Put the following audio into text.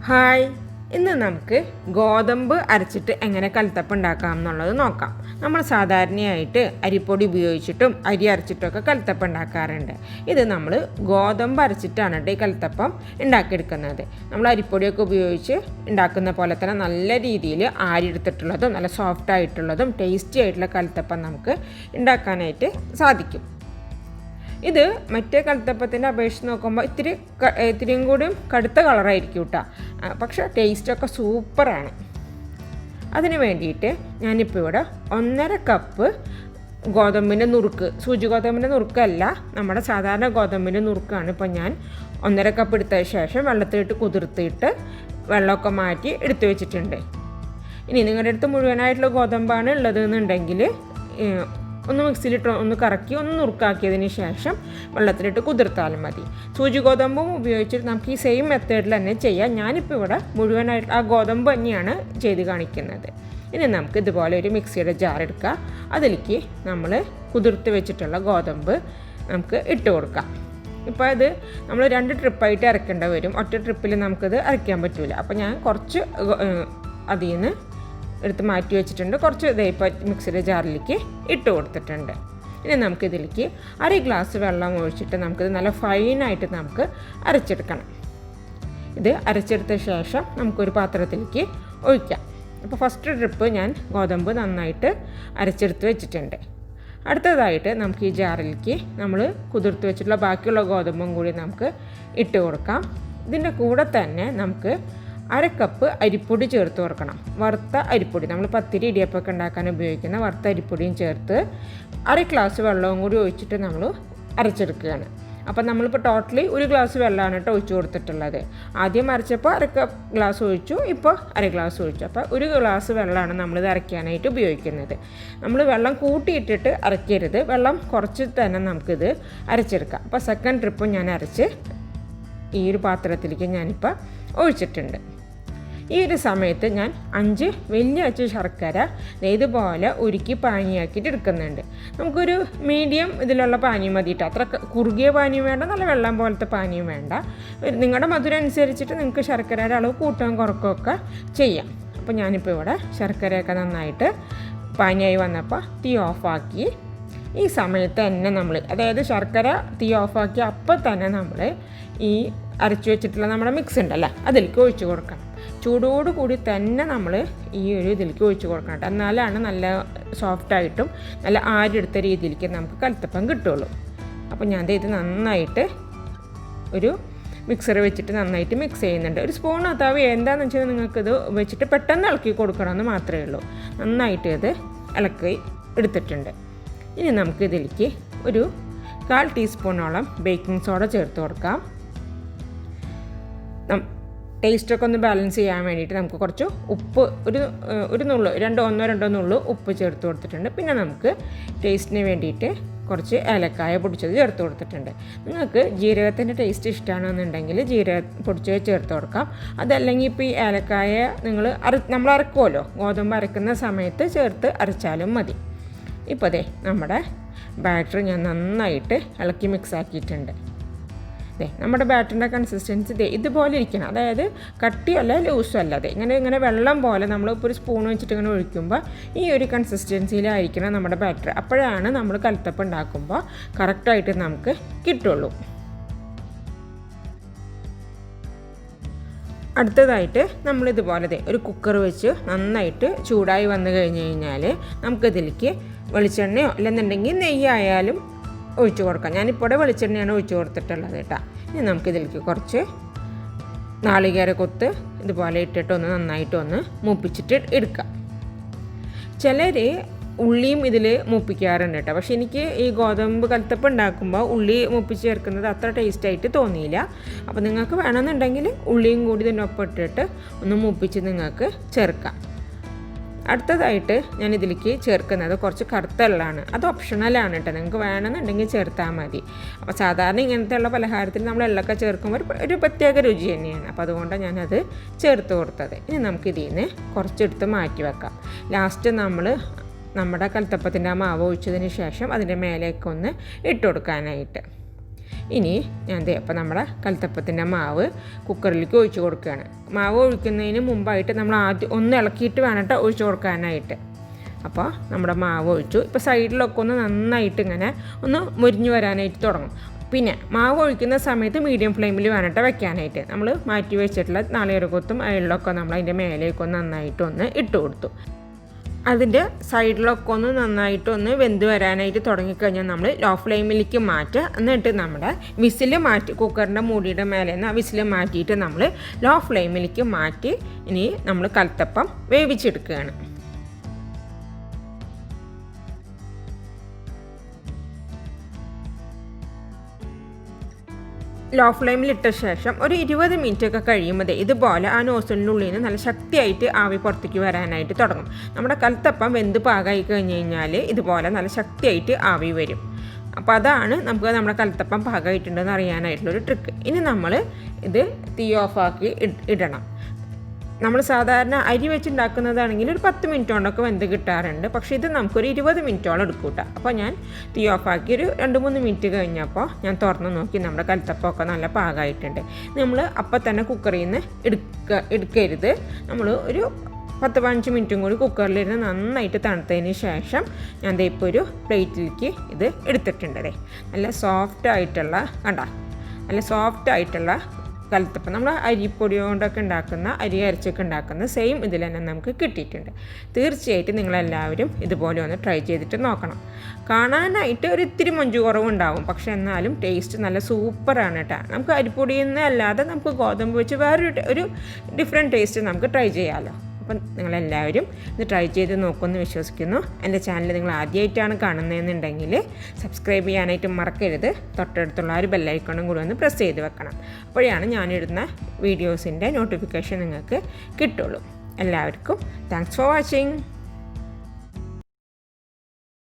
Hi, ഇന്ന് നമുക്ക് ഗോതമ്പ് അരച്ചിട്ട് എങ്ങനെ കൽത്തപ്പം ഉണ്ടാക്കാം എന്നുള്ളത് നോക്കാം. നമ്മൾ സാധാരണയായിട്ട് അരിപ്പൊടി ഉപയോഗിച്ചിട്ടും അരി അരച്ചിട്ടൊക്കെ കൽത്തപ്പം ഉണ്ടാക്കാറുണ്ട്. ഇത് നമ്മൾ ഗോതമ്പ് അരച്ചിട്ടാണ് ഈ കൽത്തപ്പം ഉണ്ടാക്കിയെടുക്കുന്നത്. നമ്മൾ അരിപ്പൊടിയൊക്കെ ഉപയോഗിച്ച് ഉണ്ടാക്കുന്ന പോലെ തന്നെ നല്ല രീതിയിൽ ആരിയെടുത്തിട്ടുള്ളതും നല്ല സോഫ്റ്റ് ആയിട്ടുള്ളതും ടേസ്റ്റി ആയിട്ടുള്ള കൽത്തപ്പം നമുക്ക് ഉണ്ടാക്കാനായിട്ട് സാധിക്കും. ഇത് മറ്റേ കൽത്തപ്പത്തിൻ്റെ അപേക്ഷിച്ച് നോക്കുമ്പോൾ ഇത്തിരിയും കൂടി കടുത്ത കളറായിരിക്കും കേട്ടോ. പക്ഷേ ടേസ്റ്റൊക്കെ സൂപ്പറാണ്. അതിന് വേണ്ടിയിട്ട് ഞാനിപ്പോൾ ഇവിടെ 1.5 കപ്പ് ഗോതമ്പിൻ്റെ നുറുക്ക്, സൂചി ഗോതമ്പിൻ്റെ നുറുക്കല്ല, നമ്മുടെ സാധാരണ ഗോതമ്പിൻ്റെ നുറുക്കാണ് ഇപ്പോൾ ഞാൻ 1.5 കപ്പ് എടുത്തതിന് ശേഷം വെള്ളത്തിലിട്ട് കുതിർത്തിട്ട് വെള്ളമൊക്കെ മാറ്റി എടുത്തു വെച്ചിട്ടുണ്ട്. ഇനി നിങ്ങളുടെ അടുത്ത് മുഴുവനായിട്ടുള്ള ഗോതമ്പാണ് ഉള്ളതെന്നുണ്ടെങ്കിൽ ഒന്ന് മിക്സിയിലിട്ട് ഒന്ന് കറക്കി ഒന്ന് നുറുക്കാക്കിയതിന് ശേഷം വെള്ളത്തിലിട്ട് കുതിർത്താലും മതി. സൂചി ഗോതമ്പും ഉപയോഗിച്ചിട്ട് നമുക്ക് ഈ സെയിം മെത്തേഡിൽ തന്നെ ചെയ്യാം. ഞാനിപ്പോൾ ഇവിടെ മുഴുവനായിട്ട് ആ ഗോതമ്പ് തന്നെയാണ് ചെയ്ത് കാണിക്കുന്നത്. ഇനി നമുക്ക് ഇതുപോലെ ഒരു മിക്സിയുടെ ജാർ എടുക്കുക. അതിലേക്ക് നമ്മൾ കുതിർത്ത് വെച്ചിട്ടുള്ള ഗോതമ്പ് നമുക്ക് ഇട്ട് കൊടുക്കാം. ഇപ്പോൾ ഇത് നമ്മൾ 2 ട്രിപ്പായിട്ട് അരക്കേണ്ടി വരും. ഒറ്റ ട്രിപ്പിൽ നമുക്കിത് അരയ്ക്കാൻ പറ്റില്ല. അപ്പോൾ ഞാൻ കുറച്ച് അതിൽ നിന്ന് എടുത്ത് മാറ്റി വെച്ചിട്ടുണ്ട്. കുറച്ച് ഇപ്പോൾ മിക്സിയുടെ ജാറിലേക്ക് ഇട്ട് കൊടുത്തിട്ടുണ്ട്. ഇനി നമുക്കിതിലേക്ക് 1/2 ഗ്ലാസ് വെള്ളം ഒഴിച്ചിട്ട് നമുക്കിത് നല്ല ഫൈനായിട്ട് നമുക്ക് അരച്ചെടുക്കണം. ഇത് അരച്ചെടുത്ത ശേഷം നമുക്കൊരു പാത്രത്തിലേക്ക് ഒഴിക്കാം. അപ്പോൾ ഫസ്റ്റ് ട്രിപ്പ് ഞാൻ ഗോതമ്പ് നന്നായിട്ട് അരച്ചെടുത്ത് വെച്ചിട്ടുണ്ട്. അടുത്തതായിട്ട് നമുക്ക് ഈ ജാറിലേക്ക് നമ്മൾ കുതിർത്ത് വെച്ചിട്ടുള്ള ബാക്കിയുള്ള ഗോതമ്പും കൂടി നമുക്ക് ഇട്ട് കൊടുക്കാം. ഇതിൻ്റെ കൂടെ തന്നെ നമുക്ക് 1/2 കപ്പ് അരിപ്പൊടി ചേർത്ത് കൊടുക്കണം. വറുത്ത അരിപ്പൊടി, നമ്മൾ പത്തിരി ഇടിയപ്പമൊക്കെ ഉണ്ടാക്കാൻ ഉപയോഗിക്കുന്ന വറുത്ത അരിപ്പൊടിയും ചേർത്ത് 1/2 ഗ്ലാസ് വെള്ളവും കൂടി ഒഴിച്ചിട്ട് നമ്മൾ അരച്ചെടുക്കുകയാണ്. അപ്പോൾ നമ്മളിപ്പോൾ ടോട്ടലി 1 ഗ്ലാസ് വെള്ളമാണ് ഒഴിച്ച് കൊടുത്തിട്ടുള്ളത്. ആദ്യം അരച്ചപ്പോൾ 1/2 ഗ്ലാസ് ഒഴിച്ചു, ഇപ്പോൾ 1/2 ഗ്ലാസ് ഒഴിച്ചു. അപ്പോൾ 1 ഗ്ലാസ് വെള്ളമാണ് നമ്മളിത് അരയ്ക്കാനായിട്ട് ഉപയോഗിക്കുന്നത്. നമ്മൾ വെള്ളം കൂട്ടിയിട്ടിട്ട് അരയ്ക്കരുത്, വെള്ളം കുറച്ച് തന്നെ നമുക്കിത് അരച്ചെടുക്കാം. അപ്പോൾ സെക്കൻഡ് ട്രിപ്പ് ഞാൻ അരച്ച് ഈ ഒരു പാത്രത്തിലേക്ക് ഞാനിപ്പോൾ ഒഴിച്ചിട്ടുണ്ട്. ഈ ഒരു സമയത്ത് ഞാൻ 5 വലിയ അച്ച് ശർക്കര ഇതുപോലെ ഉരുക്കി പാനിയാക്കിയിട്ട് എടുക്കുന്നുണ്ട്. നമുക്കൊരു മീഡിയം ഇതിലുള്ള പാനിയും മതിയിട്ട്, അത്ര കുറുകിയ പാനിയും വേണ്ട, നല്ല വെള്ളം പോലത്തെ പാനിയും വേണ്ട. നിങ്ങളുടെ മധുരം അനുസരിച്ചിട്ട് നിങ്ങൾക്ക് ശർക്കരയുടെ അളവ് കൂട്ടുകയും കുറക്കുകയൊക്കെ ചെയ്യാം. അപ്പോൾ ഞാനിപ്പോൾ ഇവിടെ ശർക്കരയൊക്കെ നന്നായിട്ട് പാനിയായി വന്നപ്പോൾ തീ ഓഫാക്കി. ഈ സമയത്ത് തന്നെ നമ്മൾ, അതായത് ശർക്കര തീ ഓഫാക്കി അപ്പോൾ തന്നെ നമ്മൾ ഈ അരച്ചു വെച്ചിട്ടുള്ള നമ്മുടെ മിക്സ് ഉണ്ടല്ലോ അതിലേക്ക് ഒഴിച്ച് കൊടുക്കണം. ചൂടോട് കൂടി തന്നെ നമ്മൾ ഈ ഒരു ഇതിലേക്ക് ഒഴിച്ച് കൊടുക്കണം. എന്നാലാണ് നല്ല സോഫ്റ്റായിട്ടും നല്ല ആരെടുത്ത രീതിയിലേക്ക് നമുക്ക് കൽത്തപ്പം കിട്ടുള്ളൂ. അപ്പോൾ ഞാൻ ഇത് നന്നായിട്ട് ഒരു മിക്സർ വെച്ചിട്ട് നന്നായിട്ട് മിക്സ് ചെയ്യുന്നുണ്ട്. ഒരു സ്പൂൺ അതാവ് എന്താണെന്ന് വെച്ചാൽ നിങ്ങൾക്കിത് വെച്ചിട്ട് പെട്ടെന്ന് ഇളക്കി കൊടുക്കണമെന്ന് മാത്രമേ ഉള്ളൂ. നന്നായിട്ട് ഇത് ഇളക്കി എടുത്തിട്ടുണ്ട്. ഇനി നമുക്കിതിലേക്ക് ഒരു 1/4 ടീസ്പൂണോളം ബേക്കിംഗ് സോഡ ചേർത്ത് കൊടുക്കാം. ടേസ്റ്റൊക്കെ ഒന്ന് ബാലൻസ് ചെയ്യാൻ വേണ്ടിയിട്ട് നമുക്ക് കുറച്ച് ഉപ്പ്, ഒരു നുള്ളു, 1-2 നുള്ളു ഉപ്പ് ചേർത്ത് കൊടുത്തിട്ടുണ്ട്. പിന്നെ നമുക്ക് ടേസ്റ്റിന് വേണ്ടിയിട്ട് കുറച്ച് ഏലക്കായ പൊടിച്ചത് ചേർത്ത് കൊടുത്തിട്ടുണ്ട്. നിങ്ങൾക്ക് ജീരകത്തിൻ്റെ ടേസ്റ്റ് ഇഷ്ടമാണെന്നുണ്ടെങ്കിൽ ജീരകം പൊടിച്ചത് ചേർത്ത് കൊടുക്കാം. അതല്ലെങ്കിൽ ഇപ്പോൾ ഈ ഏലക്കായ നമ്മൾ അരക്കുമല്ലോ, ഗോതമ്പ് അരക്കുന്ന സമയത്ത് ചേർത്ത് അരച്ചാലും മതി. ഇപ്പോൾ അതെ നമ്മുടെ ബാറ്റർ ഞാൻ നന്നായിട്ട് ഇളക്കി മിക്സ് ആക്കിയിട്ടുണ്ട്. നമ്മുടെ ബാറ്ററിൻ്റെ കൺസിസ്റ്റൻസി ഇതുപോലെ ഇരിക്കണം. അതായത് കട്ടിയല്ല ലൂസും അല്ല, ഇങ്ങനെ വെള്ളം പോലെ നമ്മളിപ്പോൾ ഒരു സ്പൂൺ വെച്ചിട്ട് ഇങ്ങനെ ഒഴിക്കുമ്പോൾ ഈ ഒരു കൺസിസ്റ്റൻസിയിലായിരിക്കണം നമ്മുടെ ബാറ്റർ. അപ്പോഴാണ് നമ്മൾ കൽത്തപ്പം ഉണ്ടാക്കുമ്പോൾ കറക്റ്റായിട്ട് നമുക്ക് കിട്ടുള്ളൂ. അടുത്തതായിട്ട് നമ്മളിതുപോലെ ഒരു കുക്കർ വെച്ച് നന്നായിട്ട് ചൂടായി വന്നു കഴിഞ്ഞാൽ നമുക്കിതിലേക്ക് വെളിച്ചെണ്ണയോ അല്ലെന്നുണ്ടെങ്കിൽ നെയ്യായാലും ഒഴിച്ച് കൊടുക്കാം. ഞാനിപ്പോൾ ഇവിടെ വെളിച്ചെണ്ണയാണ് ഒഴിച്ച് കൊടുത്തിട്ടുള്ളത് കേട്ടോ. ഇനി നമുക്കിതിലേക്ക് കുറച്ച് നാളികേര കൊത്ത് ഇതുപോലെ ഇട്ടിട്ട് നന്നായിട്ടൊന്ന് മൂപ്പിച്ചിട്ട് എടുക്കാം. ചിലർ ഉള്ളിയും ഇതിൽ മൂപ്പിക്കാറുണ്ട് കേട്ടോ. പക്ഷേ എനിക്ക് ഈ ഗോതമ്പ് കൽത്തപ്പം ഉണ്ടാക്കുമ്പോൾ ഉള്ളി മൂപ്പിച്ച് ചേർക്കുന്നത് അത്ര ടേസ്റ്റായിട്ട് തോന്നിയില്ല. അപ്പോൾ നിങ്ങൾക്ക് വേണമെന്നുണ്ടെങ്കിൽ ഉള്ളിയും കൂടി ഇതിനൊപ്പം ഇട്ടിട്ട് ഒന്ന് മൂപ്പിച്ച് നിങ്ങൾക്ക് ചേർക്കാം. അടുത്തതായിട്ട് ഞാൻ ഇതിലേക്ക് ചേർക്കുന്നത് കുറച്ച് കറുത്ത എള്ളാണ്. അത് ഓപ്ഷണലാണ് കേട്ടോ, നിങ്ങൾക്ക് വേണമെന്നുണ്ടെങ്കിൽ ചേർത്താൽ മതി. അപ്പോൾ സാധാരണ ഇങ്ങനത്തെ ഉള്ള പലഹാരത്തിൽ നമ്മൾ എള്ളൊക്കെ ചേർക്കുമ്പോൾ ഒരു പ്രത്യേക രുചി തന്നെയാണ്. അപ്പോൾ അതുകൊണ്ടാണ് ഞാനത് ചേർത്ത് കൊടുത്തത്. ഇനി നമുക്കിതിൽ നിന്ന് കുറച്ചെടുത്ത് മാറ്റി വെക്കാം. ലാസ്റ്റ് നമ്മുടെ കൽത്തപ്പത്തിൻ്റെ ആ മാവ് ഒഴിച്ചതിന് ശേഷം അതിൻ്റെ മേലേക്കൊന്ന് ഇട്ട് കൊടുക്കാനായിട്ട്. ഇനി ഞാൻ അപ്പോൾ നമ്മുടെ കൽത്തപ്പത്തിൻ്റെ മാവ് കുക്കറിലേക്ക് ഒഴിച്ച് കൊടുക്കുകയാണ്. മാവ് ഒഴിക്കുന്നതിന് മുമ്പായിട്ട് നമ്മൾ ആദ്യം ഒന്ന് ഇളക്കിയിട്ട് വേണം ഒഴിച്ച് കൊടുക്കാനായിട്ട്. അപ്പോൾ നമ്മുടെ മാവ് ഒഴിച്ചു. ഇപ്പോൾ സൈഡിലൊക്കെ ഒന്ന് നന്നായിട്ട് ഇങ്ങനെ ഒന്ന് മുരിഞ്ഞ് വരാനായിട്ട് തുടങ്ങും. പിന്നെ മാവ് ഒഴിക്കുന്ന സമയത്ത് മീഡിയം ഫ്ലെയിമിൽ വേണം വെക്കാനായിട്ട്. നമ്മൾ മാറ്റി വെച്ചിട്ടുള്ള നാളികേരക്കൊത്തും അയലിലൊക്കെ നമ്മൾ അതിൻ്റെ മേലേക്കൊന്ന് നന്നായിട്ടൊന്ന് ഇട്ട് കൊടുത്തു. അതിൻ്റെ സൈഡിലൊക്കെ ഒന്ന് നന്നായിട്ടൊന്ന് വെന്ത് വരാനായിട്ട് തുടങ്ങിക്കഴിഞ്ഞാൽ നമ്മൾ ലോ ഫ്ലെയിമിലേക്ക് മാറ്റുക. എന്നിട്ട് നമ്മുടെ വിസിൽ മാറ്റി കുക്കറിൻ്റെ മൂടിയുടെ മേലെ നിന്ന് ആ വിസിൽ മാറ്റിയിട്ട് നമ്മൾ ലോ ഫ്ലെയിമിലേക്ക് മാറ്റി ഇനി നമ്മൾ കൽത്തപ്പം വേവിച്ചെടുക്കുകയാണ്. ലോ ഫ്ലെയിമിലിട്ട ശേഷം ഒരു 20 മിനിറ്റൊക്കെ കഴിയുമ്പോൾ ഇതുപോലെ ആ നോസിലിനുള്ളിൽ നിന്ന് നല്ല ശക്തിയായിട്ട് ആവി പുറത്തേക്ക് വരാനായിട്ട് തുടങ്ങും. നമ്മുടെ കൽത്തപ്പം വെന്ത് പാകമായി കഴിഞ്ഞ് കഴിഞ്ഞാൽ ഇതുപോലെ നല്ല ശക്തിയായിട്ട് ആവി വരും. അപ്പോൾ അതാണ് നമുക്ക് നമ്മുടെ കൽത്തപ്പം പാകമായിട്ടുണ്ടെന്ന് അറിയാനായിട്ടുള്ളൊരു ട്രിക്ക്. ഇനി നമ്മൾ ഇത് തീ ഓഫാക്കി ഇടണം. നമ്മൾ സാധാരണ അരി വെച്ചുണ്ടാക്കുന്നതാണെങ്കിൽ ഒരു 10 മിനിറ്റ് കൊണ്ടൊക്കെ വെന്ത് കിട്ടാറുണ്ട്. പക്ഷേ ഇത് നമുക്കൊരു 20 മിനിറ്റോളം എടുക്കും കേട്ടോ. അപ്പോൾ ഞാൻ തീ ഓഫാക്കി ഒരു 2-3 മിനിറ്റ് കഴിഞ്ഞപ്പോൾ ഞാൻ തുറന്ന് നോക്കി നമ്മുടെ കൽത്തപ്പമൊക്കെ നല്ല പാകമായിട്ടുണ്ട്. നമ്മൾ അപ്പം തന്നെ കുക്കറിൽ നിന്ന് എടുക്കരുത്. നമ്മൾ ഒരു 10-15 മിനിറ്റും കൂടി കുക്കറിലിരുന്ന് നന്നായിട്ട് തണുത്തതിന് ശേഷം ഞാൻ ഇപ്പോൾ ഒരു പ്ലേറ്റിലേക്ക് ഇത് എടുത്തിട്ടുണ്ട്. നല്ല സോഫ്റ്റായിട്ടുള്ള നല്ല സോഫ്റ്റായിട്ടുള്ള കൽത്തപ്പം നമ്മൾ അരിപ്പൊടി കൊണ്ടൊക്കെ ഉണ്ടാക്കുന്ന അരി അരച്ചൊക്കെ ഉണ്ടാക്കുന്ന സെയിം ഇതിൽ തന്നെ നമുക്ക് കിട്ടിയിട്ടുണ്ട്. തീർച്ചയായിട്ടും നിങ്ങളെല്ലാവരും ഇതുപോലെ ഒന്ന് ട്രൈ ചെയ്തിട്ട് നോക്കണം. കാണാനായിട്ട് ഒരു ഇത്തിരി മൊഞ്ചു കുറവുണ്ടാവും, പക്ഷെ എന്നാലും ടേസ്റ്റ് നല്ല സൂപ്പറാണ് കേട്ടോ. നമുക്ക് അരിപ്പൊടിയിൽ നിന്ന് അല്ലാതെ നമുക്ക് ഗോതമ്പ് വെച്ച് വേറൊരു ഡിഫറെൻറ്റ് ടേസ്റ്റ് നമുക്ക് ട്രൈ ചെയ്യാമല്ലോ. അപ്പം നിങ്ങളെല്ലാവരും ഇത് ട്രൈ ചെയ്ത് നോക്കുമെന്ന് വിശ്വസിക്കുന്നു. എൻ്റെ ചാനൽ നിങ്ങൾ ആദ്യമായിട്ടാണ് കാണുന്നതെന്നുണ്ടെങ്കിൽ സബ്സ്ക്രൈബ് ചെയ്യാനായിട്ട് മറക്കരുത്. തൊട്ടടുത്തുള്ള ഒരു ബെല്ലൈക്കണും കൂടി ഒന്ന് പ്രസ് ചെയ്ത് വെക്കണം. അപ്പോഴാണ് ഞാനിടുന്ന വീഡിയോസിൻ്റെ നോട്ടിഫിക്കേഷൻ നിങ്ങൾക്ക് കിട്ടുള്ളൂ. എല്ലാവർക്കും താങ്ക്സ് ഫോർ വാച്ചിങ്.